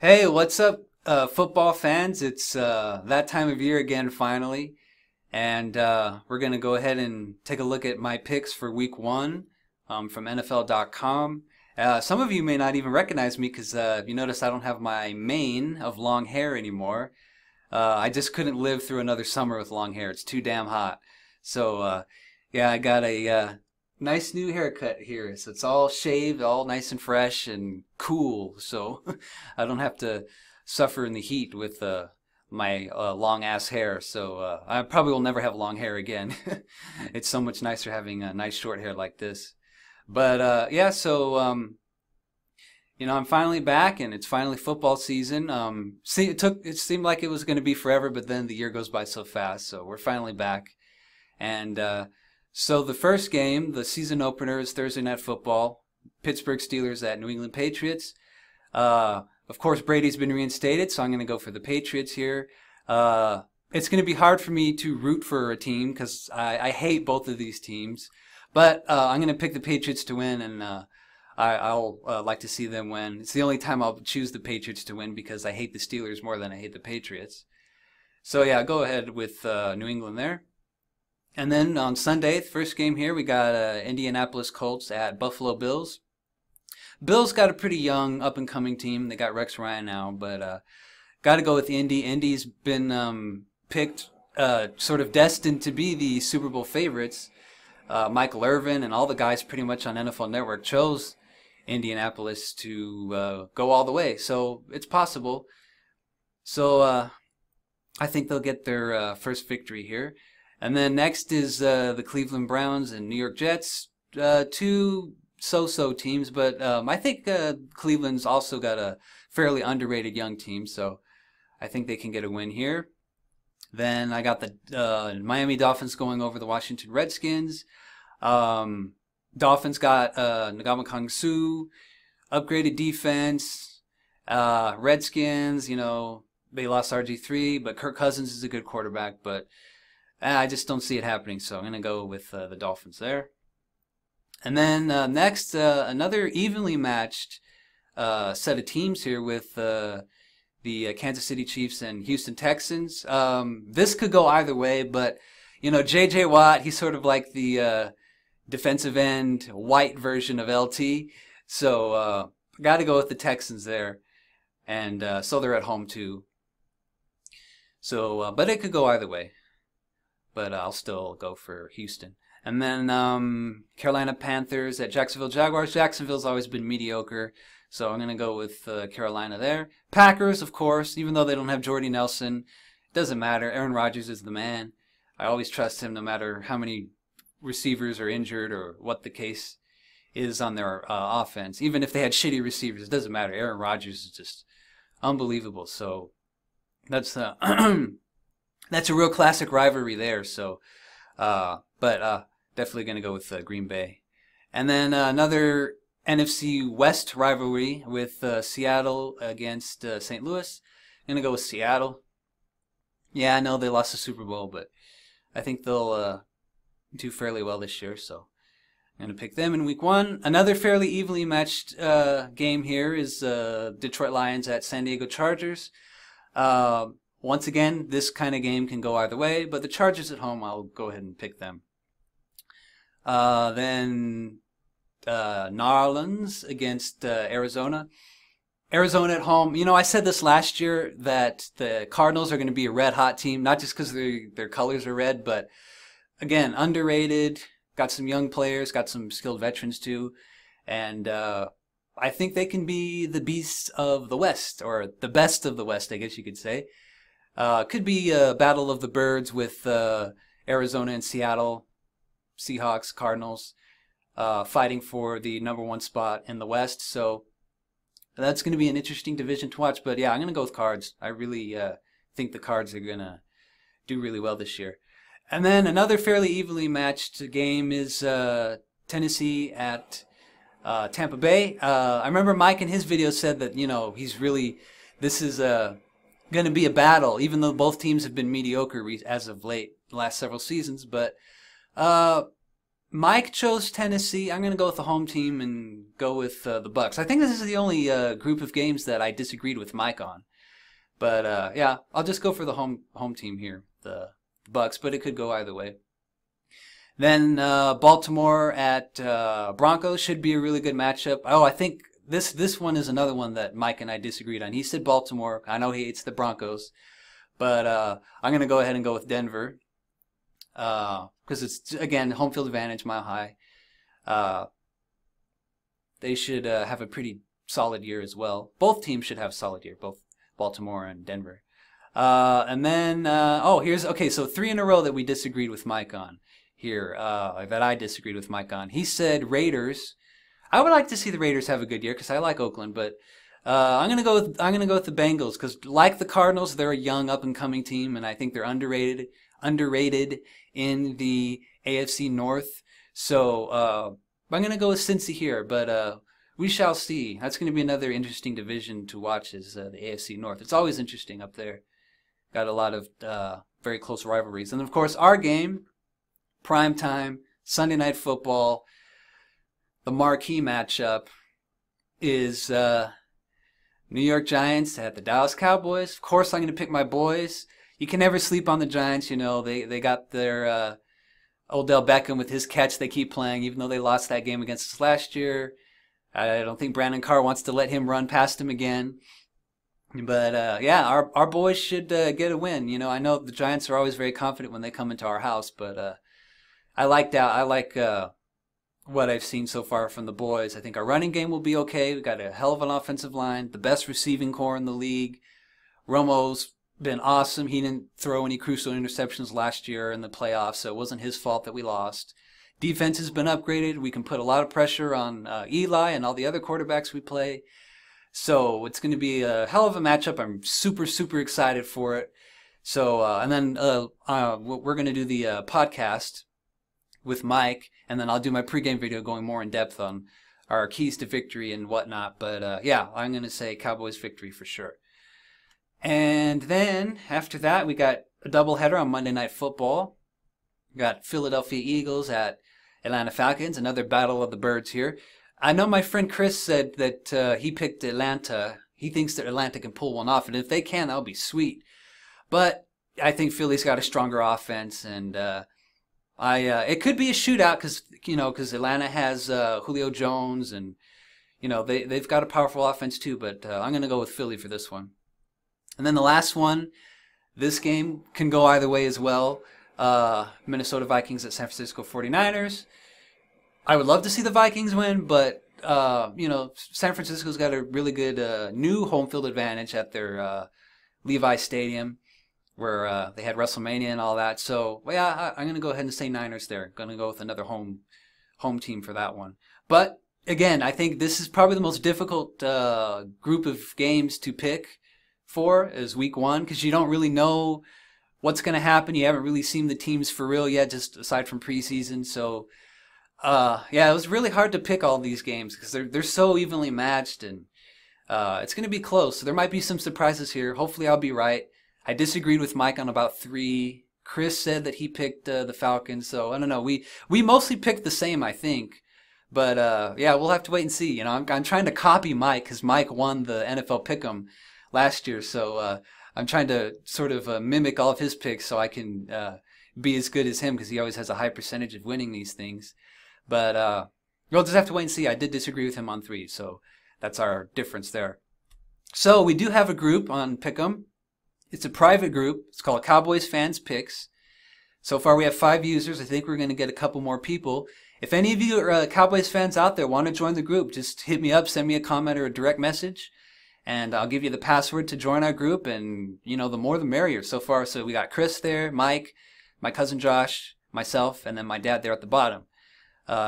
Hey, what's up, football fans? It's that time of year again, finally, and we're gonna go ahead and take a look at my picks for Week One from NFL.com. Some of you may not even recognize me because you notice I don't have my mane of long hair anymore. I just couldn't live through another summer with long hair. It's too damn hot. So yeah, I got a nice new haircut here. So it's all shaved, all nice and fresh and cool. So I don't have to suffer in the heat with my long ass hair. So I probably will never have long hair again. It's so much nicer having a nice short hair like this. But yeah, so I'm finally back, and it's finally football season. It seemed like it was going to be forever, but then the year goes by so fast. So we're finally back, and so the first game, the season opener, is Thursday Night Football. Pittsburgh Steelers at New England Patriots. Of course, Brady's been reinstated, so I'm going to go for the Patriots here. It's going to be hard for me to root for a team because I hate both of these teams, but I'm going to pick the Patriots to win, and I'll like to see them win. It's the only time I'll choose the Patriots to win because I hate the Steelers more than I hate the Patriots. So yeah, go ahead with New England there. And then on Sunday, the first game here, we got Indianapolis Colts at Buffalo Bills. Bills got a pretty young, up-and-coming team. They got Rex Ryan now, but got to go with Indy. Indy's been picked, sort of destined to be the Super Bowl favorites. Michael Irvin and all the guys pretty much on NFL Network chose Indianapolis to go all the way. So it's possible. So I think they'll get their first victory here. And then next is the Cleveland Browns and New York Jets. Two so-so teams, but I think Cleveland's also got a fairly underrated young team, so I think they can get a win here. Then I got the Miami Dolphins going over the Washington Redskins. Dolphins got Ndamukong Suh, upgraded defense. Redskins, they lost RG3, but Kirk Cousins is a good quarterback, but I just don't see it happening, so I'm going to go with the Dolphins there. And then next, another evenly matched set of teams here with the Kansas City Chiefs and Houston Texans. This could go either way, but, J.J. Watt, he's sort of like the defensive end white version of LT, so got to go with the Texans there. And so they're at home too. So, but it could go either way. But I'll still go for Houston. And then Carolina Panthers at Jacksonville Jaguars. Jacksonville's always been mediocre, so I'm going to go with Carolina there. Packers, of course, even though they don't have Jordy Nelson, it doesn't matter. Aaron Rodgers is the man. I always trust him no matter how many receivers are injured or what the case is on their offense. Even if they had shitty receivers, it doesn't matter. Aaron Rodgers is just unbelievable. So that's that's a real classic rivalry there. So, but definitely going to go with Green Bay. And then another NFC West rivalry with Seattle against St. Louis. I'm going to go with Seattle. Yeah, I know they lost the Super Bowl, but I think they'll do fairly well this year. So I'm going to pick them in Week 1. Another fairly evenly matched game here is Detroit Lions at San Diego Chargers. Once again, this kind of game can go either way, but the Chargers at home, I'll go ahead and pick them. Then New Orleans against Arizona. Arizona at home. I said this last year that the Cardinals are going to be a red-hot team, not just because their colors are red, but, again, underrated, got some young players, got some skilled veterans too, and I think they can be the beasts of the West, or the best of the West, I guess you could say. Could be a battle of the birds with Arizona and Seattle, Seahawks, Cardinals, fighting for the #1 spot in the West. So that's going to be an interesting division to watch. But yeah, I'm going to go with Cards. I really think the Cards are going to do really well this year. And then another fairly evenly matched game is Tennessee at Tampa Bay. I remember Mike in his video said that, this is going to be a battle, even though both teams have been mediocre as of late, the last several seasons. But Mike chose Tennessee. I'm going to go with the home team and go with the Bucks. I think this is the only group of games that I disagreed with Mike on. But yeah, I'll just go for the home team here, the Bucks. But it could go either way. Then Baltimore at Broncos should be a really good matchup. Oh, I think this one is another one that Mike and I disagreed on. He said Baltimore. I know he hates the Broncos, but I'm going to go ahead and go with Denver. Because it's, again, home field advantage, mile high. They should have a pretty solid year as well. Both teams should have a solid year, both Baltimore and Denver. And then, so 3 in a row that we disagreed with Mike on here, that I disagreed with Mike on. He said Raiders. I would like to see the Raiders have a good year because I like Oakland, but I'm gonna go with the Bengals because, like the Cardinals, they're a young, up and coming team, and I think they're underrated in the AFC North. So I'm going to go with Cincy here, but we shall see. That's going to be another interesting division to watch is the AFC North. It's always interesting up there. Got a lot of very close rivalries. And, of course, our game, prime time, Sunday Night Football, the marquee matchup is New York Giants at the Dallas Cowboys. Of course, I'm going to pick my boys. You can never sleep on the Giants. You know, they got their Odell Beckham with his catch they keep playing, even though they lost that game against us last year. I don't think Brandon Carr wants to let him run past him again. But, yeah, our boys should get a win. You know, I know the Giants are always very confident when they come into our house, but I like that. I like what I've seen so far from the boys. I think our running game will be okay. We've got a hell of an offensive line, the best receiving core in the league. Romo's been awesome. He didn't throw any crucial interceptions last year in the playoffs, so it wasn't his fault that we lost. Defense has been upgraded. We can put a lot of pressure on Eli and all the other quarterbacks we play. So it's going to be a hell of a matchup. I'm super, super excited for it. So, and then we're going to do the podcast with Mike, and then I'll do my pregame video going more in depth on our keys to victory and whatnot. But yeah, I'm going to say Cowboys victory for sure. And then after that, we got a doubleheader on Monday Night Football. We got Philadelphia Eagles at Atlanta Falcons, another battle of the birds here. I know my friend Chris said that he picked Atlanta. He thinks that Atlanta can pull one off, and if they can, that'll be sweet. But I think Philly's got a stronger offense, and it could be a shootout because Atlanta has Julio Jones, and they've got a powerful offense too. But I'm going to go with Philly for this one. And then the last one, this game can go either way as well. Minnesota Vikings at San Francisco 49ers. I would love to see the Vikings win, but San Francisco's got a really good new home field advantage at their Levi Stadium, where they had WrestleMania and all that. So, well, yeah, I'm going to go ahead and say Niners there. Going to go with another home team for that one. But again, I think this is probably the most difficult group of games to pick for is week 1 because you don't really know what's going to happen. You haven't really seen the teams for real yet, just aside from preseason. So, yeah, it was really hard to pick all these games because they're so evenly matched, and it's going to be close. So there might be some surprises here. Hopefully I'll be right. I disagreed with Mike on about 3. Chris said that he picked the Falcons. So I don't know. We mostly picked the same, I think. But yeah, we'll have to wait and see. You know, I'm trying to copy Mike because Mike won the NFL Pick'em last year. So I'm trying to sort of mimic all of his picks so I can be as good as him because he always has a high percentage of winning these things. But we'll just have to wait and see. I did disagree with him on 3, so that's our difference there. So we do have a group on Pick'em. It's a private group. It's called Cowboys Fans Picks. So far we have 5 users. I think we're going to get a couple more people. If any of you are Cowboys fans out there want to join the group, just hit me up, send me a comment or a direct message, and I'll give you the password to join our group. And, the more the merrier so far. So we got Chris there, Mike, my cousin Josh, myself, and then my dad there at the bottom.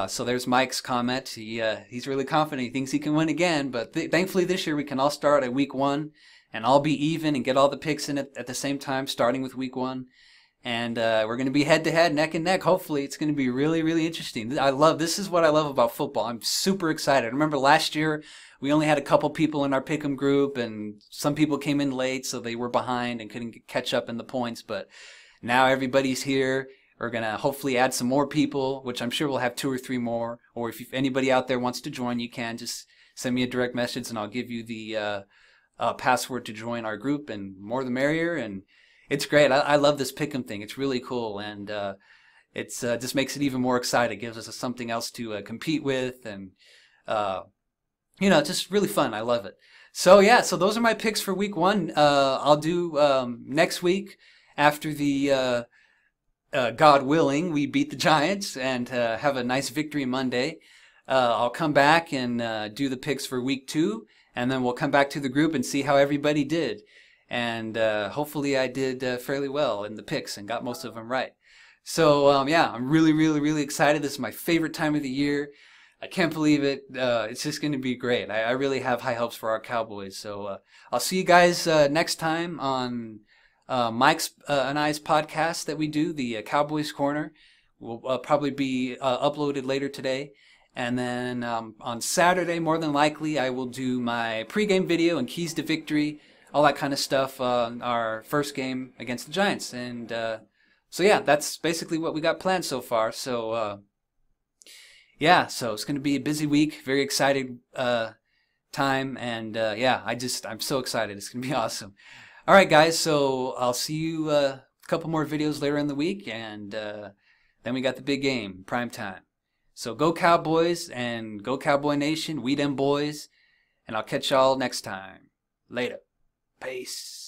So there's Mike's comment. He's really confident. He thinks he can win again. But thankfully this year we can all start at week 1 and all be even and get all the picks in at the same time, starting with week 1. And we're going to be head-to-head, neck and neck. Hopefully it's going to be really, really interesting. This is what I love about football. I'm super excited. I remember last year we only had a couple people in our Pick'em group, and some people came in late, so they were behind and couldn't catch up in the points. But now everybody's here. We're going to hopefully add some more people, which I'm sure we'll have 2 or 3 more. Or if anybody out there wants to join, you can just send me a direct message and I'll give you the password to join our group, and more the merrier. And it's great. I love this pick'em thing. It's really cool, and it's just makes it even more exciting. It gives us something else to compete with, and it's just really fun. I love it. So yeah, so those are my picks for week 1. I'll do next week after the God willing, we beat the Giants and have a nice victory Monday. I'll come back and do the picks for week 2, and then we'll come back to the group and see how everybody did. And hopefully I did fairly well in the picks and got most of them right. So yeah, I'm really, really, really excited. This is my favorite time of the year. I can't believe it. It's just going to be great. I really have high hopes for our Cowboys. So I'll see you guys next time on Mike's and I's podcast that we do, the Cowboys Corner. Will probably be uploaded later today. And then on Saturday, more than likely, I will do my pregame video and keys to victory, all that kind of stuff on our first game against the Giants. And so yeah, that's basically what we got planned so far. So yeah, so it's going to be a busy week, very excited time, and yeah, I'm so excited. It's going to be awesome. All right, guys, so I'll see you a couple more videos later in the week, and then we got the big game, prime time. So go Cowboys and go Cowboy Nation, we them boys, and I'll catch y'all next time. Later. Peace.